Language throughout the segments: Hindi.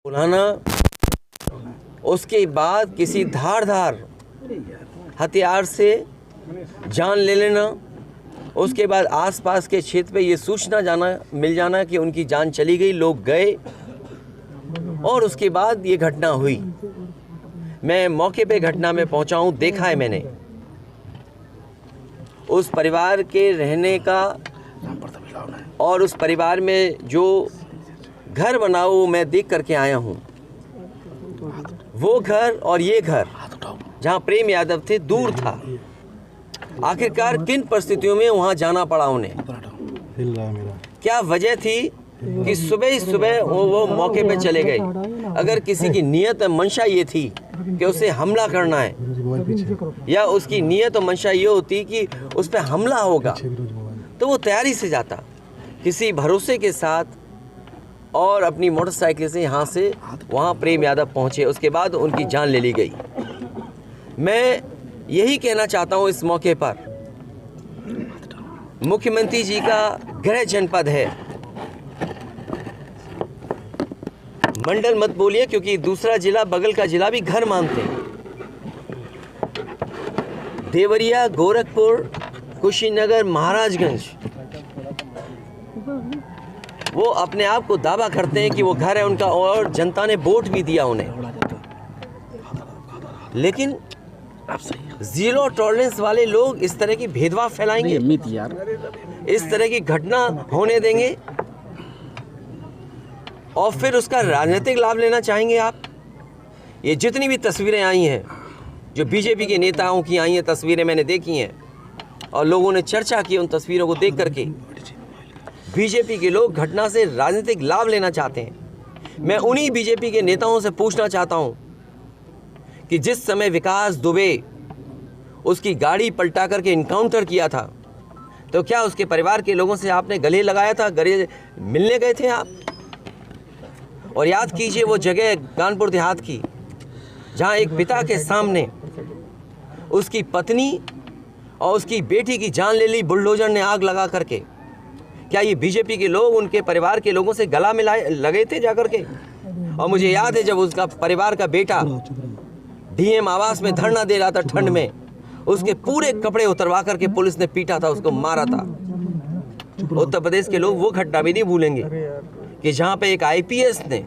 बुलाना, उसके बाद किसी धारदार हथियार से जान ले लेना, उसके बाद आसपास के क्षेत्र पे ये सूचना मिल जाना कि उनकी जान चली गई, लोग गए और उसके बाद ये घटना हुई। मैं मौके पे घटना में पहुंचा हूं, देखा है मैंने उस परिवार के रहने का और उस परिवार में जो घर बना वो मैं देख करके आया हूं। वो घर और ये घर जहां प्रेम यादव थे दूर था। आखिरकार किन परिस्थितियों में वहां जाना पड़ा उन्हें, क्या वजह थी कि सुबह ही सुबह वो मौके पे चले गए। अगर किसी की नीयत और मंशा ये थी कि उसे हमला करना है या उसकी नीयत और मंशा ये होती कि उस पर हमला होगा तो वो तैयारी से जाता किसी भरोसे के साथ और अपनी मोटरसाइकिल से यहाँ से वहाँ प्रेम यादव पहुँचे। उसके बाद उनकी जान ले ली गई। मैं यही कहना चाहता हूँ इस मौके पर, मुख्यमंत्री जी का गृह जनपद है, मंडल मत बोलिए क्योंकि दूसरा जिला बगल का जिला भी घर मानते हैं। देवरिया, गोरखपुर, कुशीनगर, महाराजगंज, वो अपने आप को दावा करते हैं कि वो घर है उनका और जनता ने वोट भी दिया उन्हें। लेकिन जीरो टॉलरेंस वाले लोग इस तरह की भेदभाव फैलाएंगे, इस तरह की घटना होने देंगे और फिर उसका राजनीतिक लाभ लेना चाहेंगे आप। ये जितनी भी तस्वीरें आई हैं जो बीजेपी के नेताओं की आई हैं, तस्वीरें मैंने देखी हैं और लोगों ने चर्चा की उन तस्वीरों को देख करके। बीजेपी के लोग घटना से राजनीतिक लाभ लेना चाहते हैं। मैं उन्हीं बीजेपी के नेताओं से पूछना चाहता हूं कि जिस समय विकास दुबे उसकी गाड़ी पलटा करके इनकाउंटर किया था तो क्या उसके परिवार के लोगों से आपने गले लगाया था, गले मिलने गए थे आप? और याद कीजिए वो जगह कानपुर देहात की जहां एक पिता के सामने उसकी पत्नी और उसकी बेटी की जान ले ली बुलडोजर ने आग लगा करके। क्या ये बीजेपी के लोग उनके परिवार के लोगों से गला मिलाए लगे थे जाकर के? और मुझे याद है जब उसका परिवार का बेटा डीएम आवास में धरना दे रहा था ठंड में, उसके पूरे कपड़े उतरवा करके पुलिस ने पीटा था, उसको मारा था। उत्तर प्रदेश के लोग वो घटना भी नहीं भूलेंगे कि जहां पे एक आईपीएस ने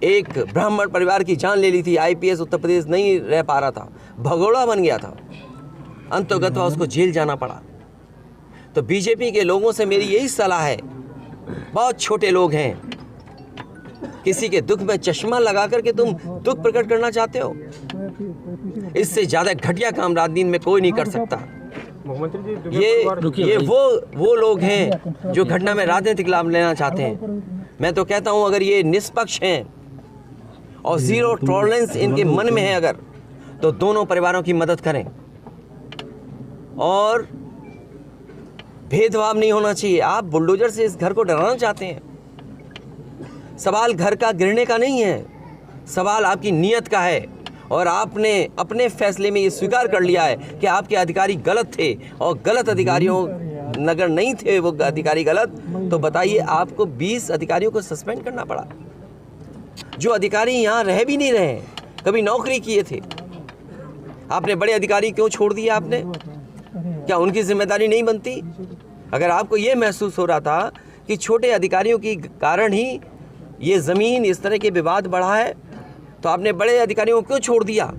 एक ब्राह्मण परिवार की जान ले ली थी। आईपीएस उत्तर प्रदेश नहीं रह पा रहा था, भगोड़ा बन गया था, अंतोगत्वा उसको जेल जाना पड़ा। तो बीजेपी के लोगों से मेरी यही सलाह है, बहुत छोटे लोग हैं, किसी के दुख में चश्मा लगा करके तुम दुख प्रकट करना चाहते हो, इससे ज्यादा घटिया काम राजनीति में कोई नहीं कर सकता। ये वो लोग हैं जो घटना में राजनीतिक लाभ लेना चाहते हैं। मैं तो कहता हूं अगर ये निष्पक्ष हैं और जीरो टॉलरेंस इनके मन में है अगर, तो दोनों परिवारों की मदद करें और भेदभाव नहीं होना चाहिए। आप बुलडोजर से इस घर को डराना चाहते हैं। सवाल घर का गिरने का नहीं है, सवाल आपकी नीयत का है और आपने अपने फैसले में ये स्वीकार कर लिया है कि आपके अधिकारी गलत थे और गलत अधिकारियों नगर नहीं थे वो अधिकारी गलत, तो बताइए आपको 20 अधिकारियों को सस्पेंड करना पड़ा जो अधिकारी यहाँ रह भी नहीं रहे, कभी नौकरी किए थे। आपने बड़े अधिकारी क्यों छोड़ दिए आपने? क्या उनकी जिम्मेदारी नहीं बनती? अगर आपको ये महसूस हो रहा था कि छोटे अधिकारियों के कारण ही ये ज़मीन इस तरह के विवाद बढ़ा है तो आपने बड़े अधिकारियों को क्यों छोड़ दिया?